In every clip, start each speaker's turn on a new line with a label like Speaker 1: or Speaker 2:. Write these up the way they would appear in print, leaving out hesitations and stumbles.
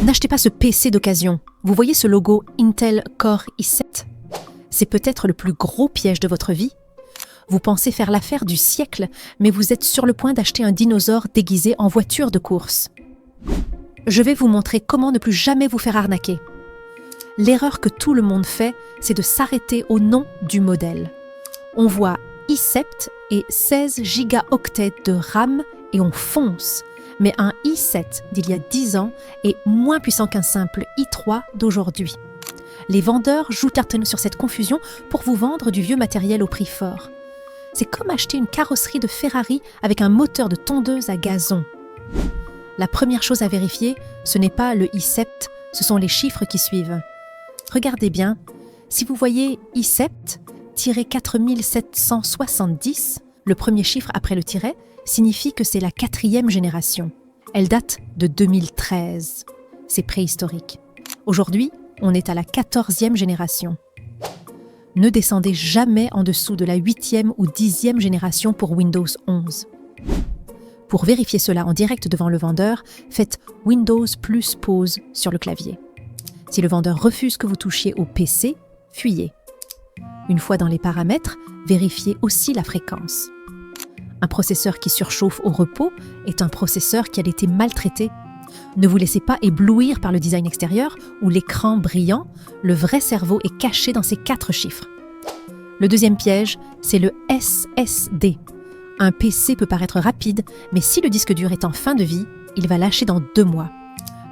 Speaker 1: N'achetez pas ce PC d'occasion. Vous voyez ce logo Intel Core i7 ? C'est peut-être le plus gros piège de votre vie. Vous pensez faire l'affaire du siècle, mais vous êtes sur le point d'acheter un dinosaure déguisé en voiture de course. Je vais vous montrer comment ne plus jamais vous faire arnaquer. L'erreur que tout le monde fait, c'est de s'arrêter au nom du modèle. On voit i7 et 16 gigaoctets de RAM et on fonce. Mais un i7 d'il y a 10 ans est moins puissant qu'un simple i3 d'aujourd'hui. Les vendeurs jouent sur cette confusion pour vous vendre du vieux matériel au prix fort. C'est comme acheter une carrosserie de Ferrari avec un moteur de tondeuse à gazon. La première chose à vérifier, ce n'est pas le i7, ce sont les chiffres qui suivent. Regardez bien, si vous voyez i7-4770, le premier chiffre après le tiret, signifie que c'est la 4e génération. Elle date de 2013. C'est préhistorique. Aujourd'hui, on est à la 14e génération. Ne descendez jamais en dessous de la 8e ou 10e génération pour Windows 11. Pour vérifier cela en direct devant le vendeur, faites Windows plus pause sur le clavier. Si le vendeur refuse que vous touchiez au PC, fuyez. Une fois dans les paramètres, vérifiez aussi la fréquence. Un processeur qui surchauffe au repos est un processeur qui a été maltraité. Ne vous laissez pas éblouir par le design extérieur ou l'écran brillant, le vrai cerveau est caché dans ces 4 chiffres. Le deuxième piège, c'est le SSD. Un PC peut paraître rapide, mais si le disque dur est en fin de vie, il va lâcher dans 2 mois.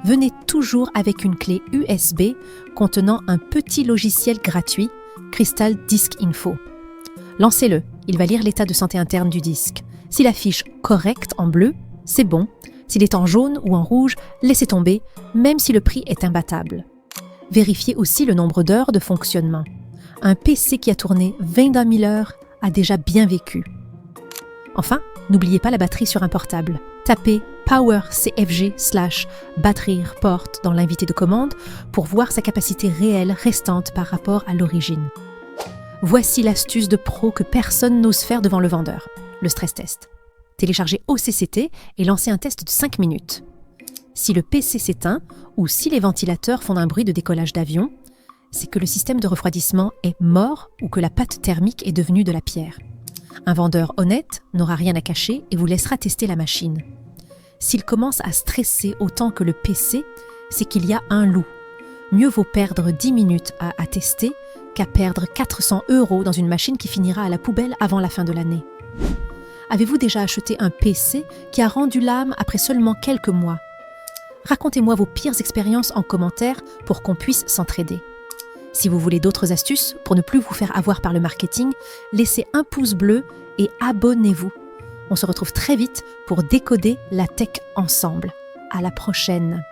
Speaker 1: Venez toujours avec une clé USB contenant un petit logiciel gratuit, Crystal Disk Info. Lancez-le, il va lire l'état de santé interne du disque. S'il affiche correct en bleu, c'est bon. S'il est en jaune ou en rouge, laissez tomber, même si le prix est imbattable. Vérifiez aussi le nombre d'heures de fonctionnement. Un PC qui a tourné 20 000 heures a déjà bien vécu. Enfin, n'oubliez pas la batterie sur un portable. Tapez powercfg/batterie report dans l'invité de commande pour voir sa capacité réelle restante par rapport à l'origine. Voici l'astuce de pro que personne n'ose faire devant le vendeur, le stress test. Téléchargez OCCT et lancez un test de 5 minutes. Si le PC s'éteint ou si les ventilateurs font un bruit de décollage d'avion, c'est que le système de refroidissement est mort ou que la pâte thermique est devenue de la pierre. Un vendeur honnête n'aura rien à cacher et vous laissera tester la machine. S'il commence à stresser autant que le PC, c'est qu'il y a un loup. Mieux vaut perdre 10 minutes à tester qu'à perdre 400 € dans une machine qui finira à la poubelle avant la fin de l'année. Avez-vous déjà acheté un PC qui a rendu l'âme après seulement quelques mois ? Racontez-moi vos pires expériences en commentaire pour qu'on puisse s'entraider. Si vous voulez d'autres astuces pour ne plus vous faire avoir par le marketing, laissez un pouce bleu et abonnez-vous. On se retrouve très vite pour décoder la tech ensemble. À la prochaine.